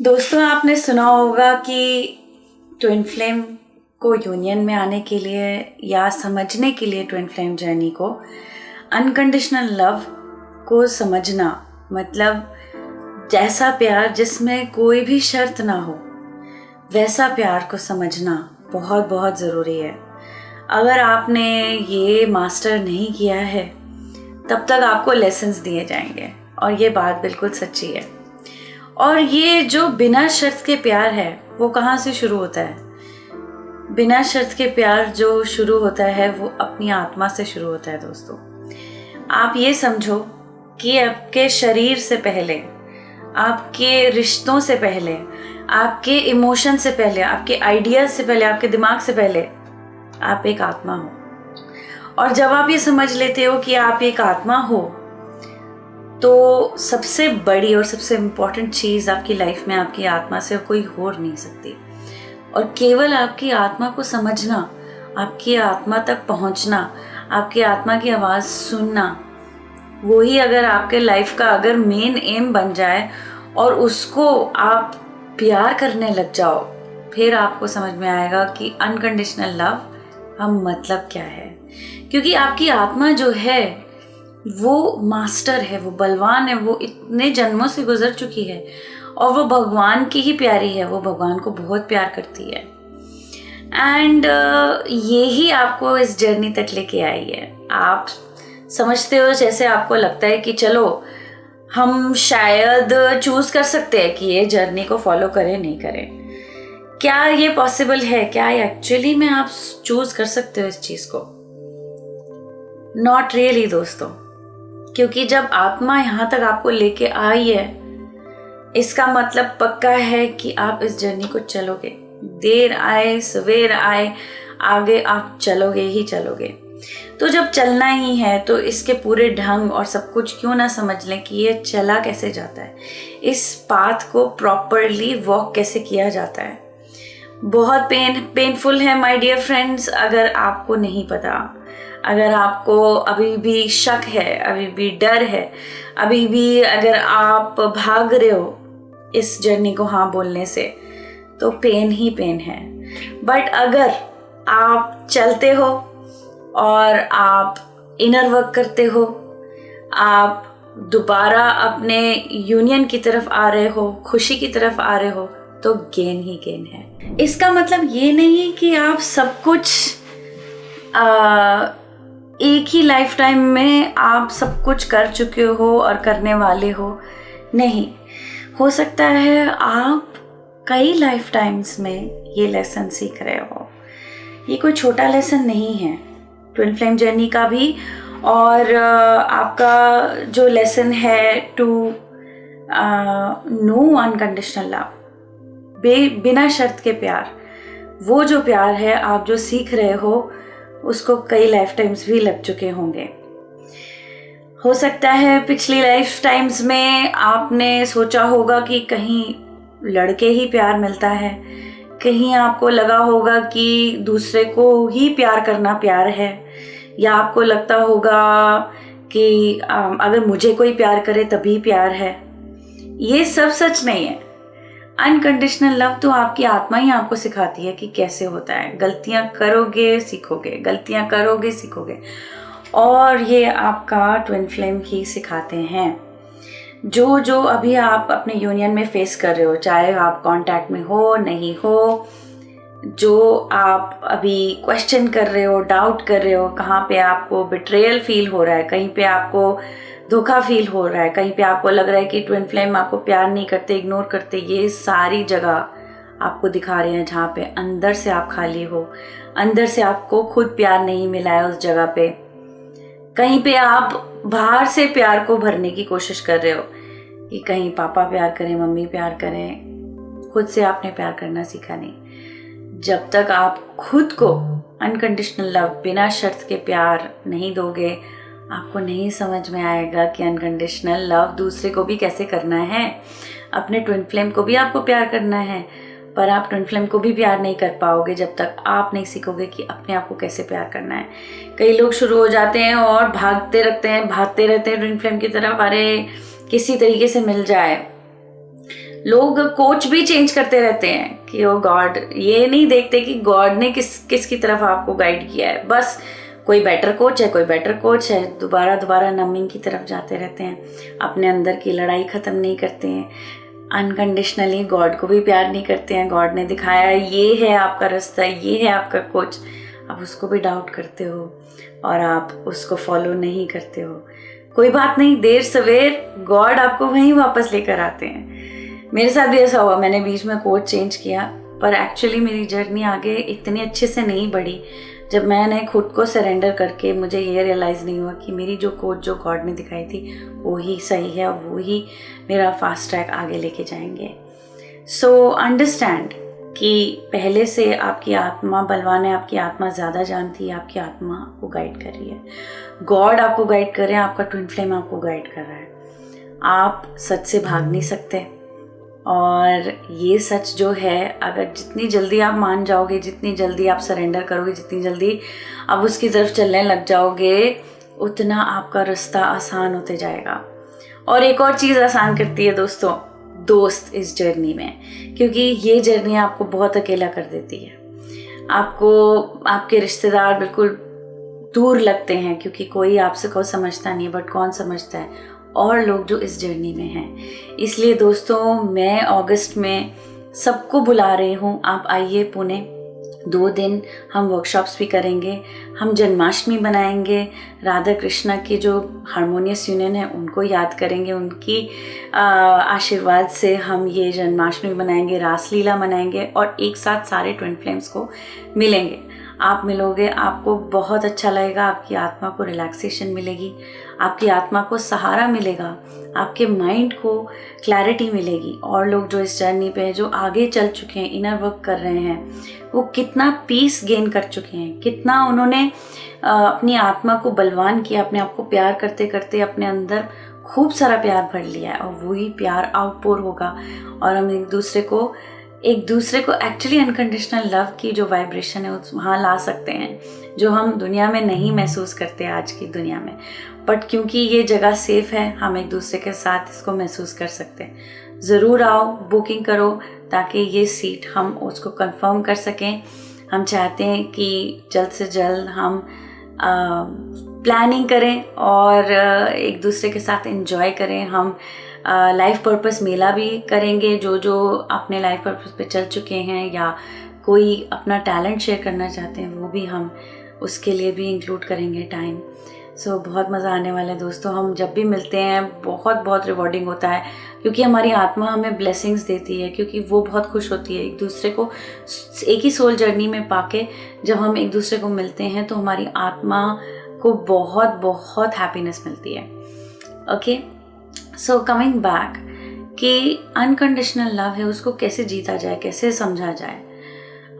दोस्तों, आपने सुना होगा कि ट्विन फ्लेम को यूनियन में आने के लिए या समझने के लिए ट्विन फ्लेम जर्नी को अनकंडीशनल लव को समझना मतलब जैसा प्यार जिसमें कोई भी शर्त ना हो वैसा प्यार को समझना बहुत बहुत ज़रूरी है। अगर आपने ये मास्टर नहीं किया है तब तक आपको लेसन्स दिए जाएंगे और ये बात बिल्कुल सच्ची है। और ये जो बिना शर्त के प्यार है वो कहाँ से शुरू होता है? बिना शर्त के प्यार जो शुरू होता है वो अपनी आत्मा से शुरू होता है। दोस्तों, आप ये समझो कि आपके शरीर से पहले, आपके रिश्तों से पहले, आपके इमोशन से पहले, आपके आइडियाज से पहले, आपके दिमाग से पहले आप एक आत्मा हो। और जब आप ये समझ लेते हो कि आप एक आत्मा हो तो सबसे बड़ी और सबसे इम्पॉर्टेंट चीज़ आपकी लाइफ में आपकी आत्मा से कोई हो नहीं सकती। और केवल आपकी आत्मा को समझना, आपकी आत्मा तक पहुंचना, आपकी आत्मा की आवाज़ सुनना, वही अगर आपके लाइफ का अगर मेन एम बन जाए और उसको आप प्यार करने लग जाओ, फिर आपको समझ में आएगा कि अनकंडीशनल लव का मतलब क्या है। क्योंकि आपकी आत्मा जो है वो मास्टर है, वो बलवान है, वो इतने जन्मों से गुजर चुकी है और वो भगवान की ही प्यारी है, वो भगवान को बहुत प्यार करती है। एंड ये ही आपको इस जर्नी तक लेके आई है। आप समझते हो, जैसे आपको लगता है कि चलो हम शायद चूज कर सकते हैं कि ये जर्नी को फॉलो करें नहीं करें। क्या ये पॉसिबल है? क्या एक्चुअली में आप चूज कर सकते हो इस चीज को? नॉट रियली दोस्तों, क्योंकि जब आत्मा यहाँ तक आपको लेके आई है इसका मतलब पक्का है कि आप इस जर्नी को चलोगे। देर आए सवेर आए, आगे आप चलोगे ही चलोगे। तो जब चलना ही है तो इसके पूरे ढंग और सब कुछ क्यों ना समझ लें कि ये चला कैसे जाता है, इस पाथ को प्रॉपरली वॉक कैसे किया जाता है। बहुत पेनफुल है माय डियर फ्रेंड्स। अगर आपको नहीं पता, अगर आपको अभी भी शक है, अभी भी डर है, अभी भी अगर आप भाग रहे हो इस जर्नी को हाँ बोलने से, तो पेन ही पेन है। बट अगर आप चलते हो और आप इनर वर्क करते हो, आप दोबारा अपने यूनियन की तरफ आ रहे हो, खुशी की तरफ आ रहे हो, तो गेन ही गेन है। इसका मतलब ये नहीं कि आप सब कुछ एक ही लाइफ टाइम में आप सब कुछ कर चुके हो और करने वाले हो। नहीं, हो सकता है आप कई लाइफ टाइम्स में ये लेसन सीख रहे हो। ये कोई छोटा लेसन नहीं है ट्विन फ्लेम जर्नी का भी। और आपका जो लेसन है टू नो अनकंडीशनल लव, बिना शर्त के प्यार, वो जो प्यार है आप जो सीख रहे हो उसको कई लाइफ टाइम्स भी लग चुके होंगे। हो सकता है पिछली लाइफ टाइम्स में आपने सोचा होगा कि कहीं लड़के ही प्यार मिलता है, कहीं आपको लगा होगा कि दूसरे को ही प्यार करना प्यार है, या आपको लगता होगा कि अगर मुझे कोई प्यार करे तभी प्यार है। ये सब सच नहीं है। अनकंडीशनल लव तो आपकी आत्मा ही आपको सिखाती है कि कैसे होता है। गलतियां करोगे सीखोगे, गलतियां करोगे सीखोगे, और ये आपका ट्विन फ्लेम ही सिखाते हैं। जो जो अभी आप अपने यूनियन में फेस कर रहे हो, चाहे आप कांटेक्ट में हो नहीं हो, जो आप अभी क्वेश्चन कर रहे हो, डाउट कर रहे हो, कहाँ पे आपको बिट्रेयल फील हो रहा है, कहीं पे आपको धोखा फील हो रहा है, कहीं पे आपको लग रहा है कि ट्विन फ्लेम आपको प्यार नहीं करते, इग्नोर करते, ये सारी जगह आपको दिखा रहे हैं जहाँ पे अंदर से आप खाली हो, अंदर से आपको खुद प्यार नहीं मिला है उस जगह पे। कहीं पे आप बाहर से प्यार को भरने की कोशिश कर रहे हो कि कहीं पापा प्यार करें, मम्मी प्यार करें, खुद से आपने प्यार करना सीखा नहीं। जब तक आप खुद को अनकंडीशनल लव, बिना शर्त के प्यार नहीं दोगे, आपको नहीं समझ में आएगा कि अनकंडीशनल लव दूसरे को भी कैसे करना है। अपने ट्विन फ्लेम को भी आपको प्यार करना है, पर आप ट्विन फ्लेम को भी प्यार नहीं कर पाओगे जब तक आप नहीं सीखोगे कि अपने आप को कैसे प्यार करना है। कई लोग शुरू हो जाते हैं और भागते रहते हैं ट्विन फ्लेम की तरफ, अरे किसी तरीके से मिल जाए। लोग कोच भी चेंज करते रहते हैं कि ओ गॉड, ये नहीं देखते कि गॉड ने किसकी तरफ आपको गाइड किया है। बस कोई बेटर कोच है, कोई बेटर कोच है, दोबारा नमिंग की तरफ जाते रहते हैं, अपने अंदर की लड़ाई ख़त्म नहीं करते हैं, अनकंडीशनली गॉड को भी प्यार नहीं करते हैं। गॉड ने दिखाया ये है आपका रास्ता, ये है आपका कोच, आप उसको भी डाउट करते हो और आप उसको फॉलो नहीं करते हो। कोई बात नहीं, देर सवेर गॉड आपको वहीं वापस लेकर आते हैं। मेरे साथ भी ऐसा हुआ, मैंने बीच में कोच चेंज किया, पर एक्चुअली मेरी जर्नी आगे इतनी अच्छे से नहीं बढ़ी जब मैंने खुद को सरेंडर करके मुझे ये रियलाइज़ नहीं हुआ कि मेरी जो कोच जो गॉड ने दिखाई थी वो ही सही है, वो ही मेरा फास्ट ट्रैक आगे लेके जाएंगे। सो अंडरस्टैंड कि पहले से आपकी आत्मा बलवान है, आपकी आत्मा ज़्यादा जानती है, आपकी आत्मा आपको गाइड कर रही है, गॉड आपको गाइड कर रहे हैं, आपका ट्विन फ्लेम आपको गाइड कर रहा है। आप सच से भाग नहीं सकते, और ये सच जो है, अगर जितनी जल्दी आप मान जाओगे, जितनी जल्दी आप सरेंडर करोगे, जितनी जल्दी आप उसकी तरफ चलने लग जाओगे, उतना आपका रास्ता आसान होते जाएगा। और एक और चीज़ आसान करती है दोस्तों, दोस्त इस जर्नी में, क्योंकि ये जर्नी आपको बहुत अकेला कर देती है। आपको आपके रिश्तेदार बिल्कुल दूर लगते हैं क्योंकि कोई आपसे को समझता नहीं, बट कौन समझता है, और लोग जो इस जर्नी में हैं। इसलिए दोस्तों मैं अगस्त में सबको बुला रही हूँ, आप आइए पुणे। 2 दिन हम वर्कशॉप्स भी करेंगे, हम जन्माष्टमी बनाएंगे, राधा कृष्णा की जो हारमोनियस यूनियन है उनको याद करेंगे, उनकी आशीर्वाद से हम ये जन्माष्टमी बनाएंगे, रासलीला मनाएंगे और एक साथ सारे ट्विन फ्लेम्स को मिलेंगे। आप मिलोगे, आपको बहुत अच्छा लगेगा, आपकी आत्मा को रिलैक्सेशन मिलेगी, आपकी आत्मा को सहारा मिलेगा, आपके माइंड को क्लैरिटी मिलेगी। और लोग जो इस जर्नी पे हैं, जो आगे चल चुके हैं, इनर वर्क कर रहे हैं, वो कितना पीस गेन कर चुके हैं, कितना उन्होंने अपनी आत्मा को बलवान किया, अपने आप को प्यार करते करते अपने अंदर खूब सारा प्यार भर लिया है, और वही प्यार आउटपोर होगा और हम एक दूसरे को एक्चुअली अनकंडीशनल लव की जो वाइब्रेशन है वहाँ ला सकते हैं, जो हम दुनिया में नहीं महसूस करते आज की दुनिया में। बट क्योंकि ये जगह सेफ है, हम एक दूसरे के साथ इसको महसूस कर सकते हैं। ज़रूर आओ, बुकिंग करो ताकि ये सीट हम उसको कंफर्म कर सकें। हम चाहते हैं कि जल्द से जल्द हम प्लानिंग करें और एक दूसरे के साथ एंजॉय करें। हम लाइफ पर्पस मेला भी करेंगे, जो अपने लाइफ पर्पस पे चल चुके हैं या कोई अपना टैलेंट शेयर करना चाहते हैं, वो भी हम उसके लिए भी इंक्लूड करेंगे टाइम। सो बहुत मज़ा आने वाला है दोस्तों। हम जब भी मिलते हैं बहुत रिवॉर्डिंग होता है, क्योंकि हमारी आत्मा हमें ब्लेसिंग्स देती है, क्योंकि वो बहुत खुश होती है एक दूसरे को एक ही सोल जर्नी में पाके। जब हम एक दूसरे को मिलते हैं तो हमारी आत्मा को बहुत हैप्पीनेस मिलती है। ओके, सो कमिंग बैक कि अनकंडीशनल लव है, उसको कैसे जीता जाए, कैसे समझा जाए।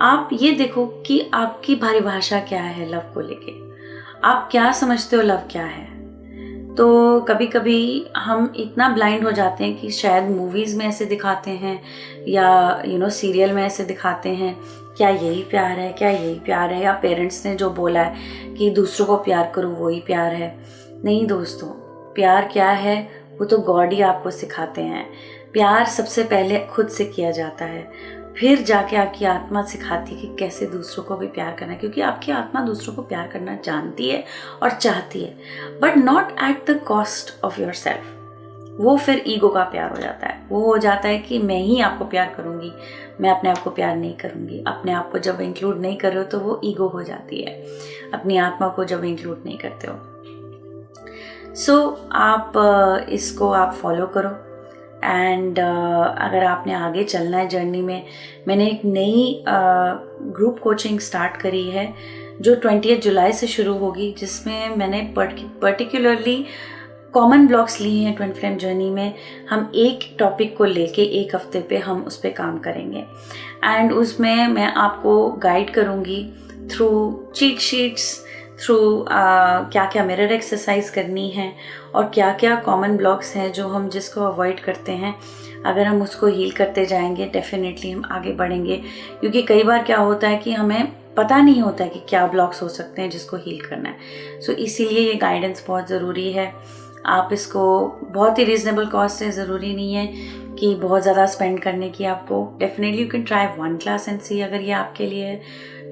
आप ये देखो कि आपकी परिभाषा क्या है लव को लेके, आप क्या समझते हो लव क्या है। तो कभी कभी हम इतना ब्लाइंड हो जाते हैं कि शायद मूवीज़ में ऐसे दिखाते हैं या सीरियल में ऐसे दिखाते हैं, क्या यही प्यार है, क्या यही प्यार है, या पेरेंट्स ने जो बोला है कि दूसरों को प्यार करो वही प्यार है। नहीं दोस्तों, प्यार क्या है वो तो गॉड ही आपको सिखाते हैं। प्यार सबसे पहले खुद से किया जाता है, फिर जाके आपकी आत्मा सिखाती है कि कैसे दूसरों को भी प्यार करना है, क्योंकि आपकी आत्मा दूसरों को प्यार करना जानती है और चाहती है, but not at the cost of your self. वो फिर ईगो का प्यार हो जाता है, वो हो जाता है कि मैं ही आपको प्यार करूँगी, मैं अपने आप को प्यार नहीं करूँगी। अपने आप को जब इंक्लूड नहीं कर रहे हो तो वो ईगो हो जाती है, अपनी आत्मा को जब इंक्लूड नहीं करते हो। सो आप इसको आप फॉलो करो। एंड अगर आपने आगे चलना है जर्नी में, मैंने एक नई ग्रुप कोचिंग स्टार्ट करी है जो 20 जुलाई से शुरू होगी, जिसमें मैंने पर्टिकुलरली कॉमन ब्लॉक्स लिए हैं ट्विन फ्लेम जर्नी में। हम एक टॉपिक को लेके एक हफ्ते पे हम उस पर काम करेंगे, एंड उसमें मैं आपको गाइड करूँगी थ्रू चीट शीट्स, थ्रू क्या क्या मिरर एक्सरसाइज करनी है और क्या क्या कॉमन ब्लॉक्स हैं जो हम जिसको अवॉइड करते हैं। अगर हम उसको हील करते जाएंगे डेफिनेटली हम आगे बढ़ेंगे, क्योंकि कई बार क्या होता है कि हमें पता नहीं होता है कि क्या ब्लॉक्स हो सकते हैं जिसको हील करना है। सो इसीलिए ये गाइडेंस बहुत ज़रूरी है। आप इसको बहुत ही रीज़नेबल कॉस्ट है, ज़रूरी नहीं है कि बहुत ज़्यादा स्पेंड करने की आपको, definitely you can try 1 class and see अगर ये आपके लिए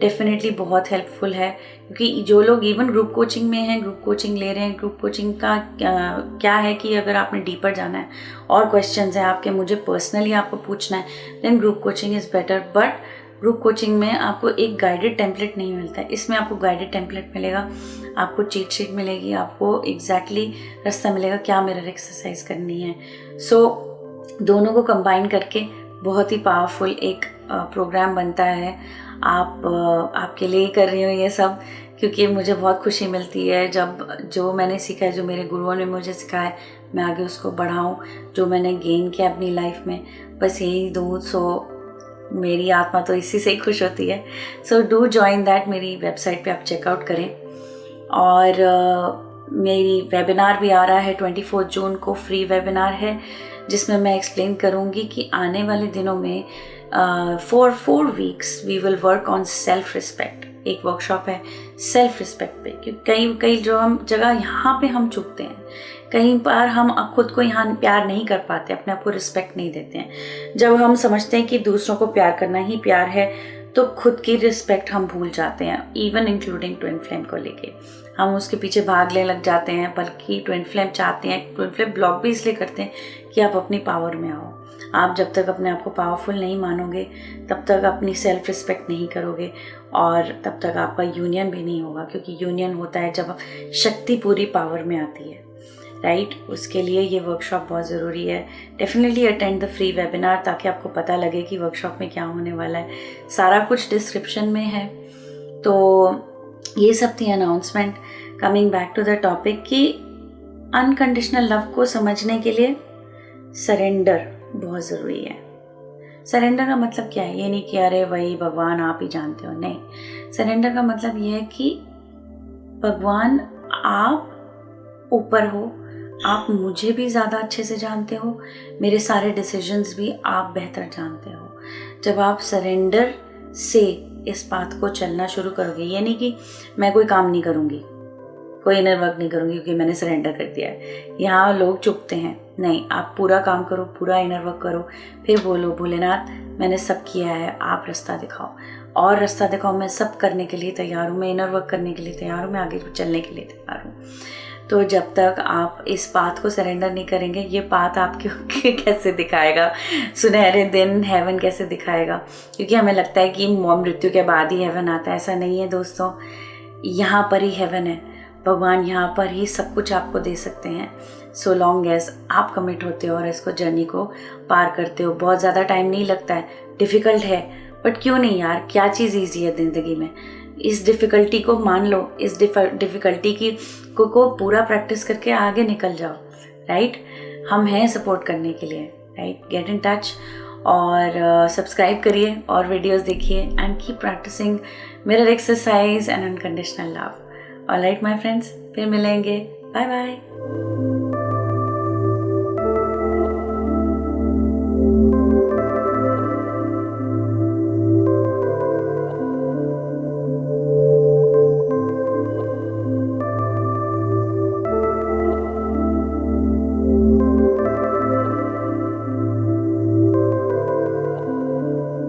डेफिनेटली बहुत हेल्पफुल है। क्योंकि जो लोग इवन ग्रुप कोचिंग में हैं, ग्रुप कोचिंग ले रहे हैं, ग्रुप कोचिंग का क्या है कि अगर आपने डीपर जाना है और क्वेश्चंस हैं आपके, मुझे पर्सनली आपको पूछना है, then group coaching is better. But group coaching में आपको एक गाइडेड टेम्पलेट नहीं मिलता है, इसमें आपको गाइडेड टेम्पलेट मिलेगा, आपको चीट शीट मिलेगी, आपको एग्जैक्टली रास्ता मिलेगा क्या मिरर एक्सरसाइज करनी है। सो दोनों को कंबाइन करके बहुत ही पावरफुल एक प्रोग्राम बनता है। आपके लिए कर रही हूँ ये सब क्योंकि मुझे बहुत खुशी मिलती है जब जो मैंने सीखा है, जो मेरे गुरुओं ने मुझे सिखाया है, मैं आगे उसको बढ़ाऊँ। जो मैंने गेन किया अपनी लाइफ में बस यही दूँ। सो मेरी आत्मा तो इसी से ही खुश होती है। सो डू जॉइन दैट, मेरी वेबसाइट पे आप चेकआउट करें। और मेरी वेबिनार भी आ रहा है 24 जून को, फ्री वेबिनार है जिसमें मैं एक्सप्लेन करूँगी कि आने वाले दिनों में for 4 weeks we will work on self respect. एक वर्कशॉप है सेल्फ रिस्पेक्ट पे, क्योंकि कई जो हम जगह यहाँ पे हम चुकते हैं, कहीं पर हम खुद को यहाँ प्यार नहीं कर पाते, अपने आप को रिस्पेक्ट नहीं देते हैं। जब हम समझते हैं कि दूसरों को प्यार करना ही प्यार है तो खुद की रिस्पेक्ट हम भूल जाते हैं, इवन इंक्लूडिंग ट्विन फ्लेम को लेके हम उसके पीछे भागने लग जाते हैं। बल्कि ट्विन फ्लेम चाहते हैं, ट्विन फ्लेम ब्लॉक भी इसलिए करते हैं कि आप अपनी पावर में आओ। आप जब तक अपने आप को पावरफुल नहीं मानोगे तब तक अपनी सेल्फ रिस्पेक्ट नहीं करोगे और तब तक आपका यूनियन भी नहीं होगा, क्योंकि यूनियन होता है जब शक्ति पूरी पावर में आती है, राइट। उसके लिए ये वर्कशॉप बहुत ज़रूरी है। Definitely attend the free webinar ताकि आपको पता लगे कि वर्कशॉप में क्या होने वाला है। सारा कुछ डिस्क्रिप्शन में है। तो ये सब थी announcement. Coming back to the topic कि अनकंडीशनल लव को समझने के लिए सरेंडर बहुत ज़रूरी है। सरेंडर का मतलब क्या है? ये नहीं कि अरे वही भगवान आप ही जानते हो, नहीं। सरेंडर का मतलब ये है कि भगवान आप ऊपर हो, आप मुझे भी ज़्यादा अच्छे से जानते हो, मेरे सारे डिसीजंस भी आप बेहतर जानते हो। जब आप सरेंडर से इस बात को चलना शुरू करोगे, ये नहीं कि मैं कोई काम नहीं करूँगी, कोई इनर वर्क नहीं करूँगी क्योंकि मैंने सरेंडर कर दिया है। यहाँ लोग चुपते हैं, नहीं, आप पूरा काम करो, पूरा इनर वर्क करो, फिर बोलो भोलेनाथ मैंने सब किया है, आप रास्ता दिखाओ। और रास्ता दिखाओ, मैं सब करने के लिए तैयार हूँ, मैं इनर वर्क करने के लिए तैयार हूँ, मैं आगे चलने के लिए तैयार हूँ। तो जब तक आप इस बात को सरेंडर नहीं करेंगे, ये बात आपके कैसे दिखाएगा सुनहरे दिन, हेवन कैसे दिखाएगा? क्योंकि हमें लगता है कि मृत्यु के बाद ही हेवन आता है। ऐसा नहीं है दोस्तों, यहाँ पर ही हेवन है। भगवान यहाँ पर ही सब कुछ आपको दे सकते हैं, सो लॉन्ग एज आप कमिट होते हो और इसको जर्नी को पार करते हो। बहुत ज़्यादा टाइम नहीं लगता है, डिफ़िकल्ट है, बट क्यों नहीं यार, क्या चीज़ ईजी है ज़िंदगी में? इस डिफ़िकल्टी को मान लो, इस डिफ़िकल्टी की को पूरा प्रैक्टिस करके आगे निकल जाओ, राइट। हम हैं सपोर्ट करने के लिए, राइट। गेट इन टच और सब्सक्राइब करिए और वीडियोस देखिए and keep practising mirror exercise and unconditional love. Alright my friends, फिर मिलेंगे। Bye bye.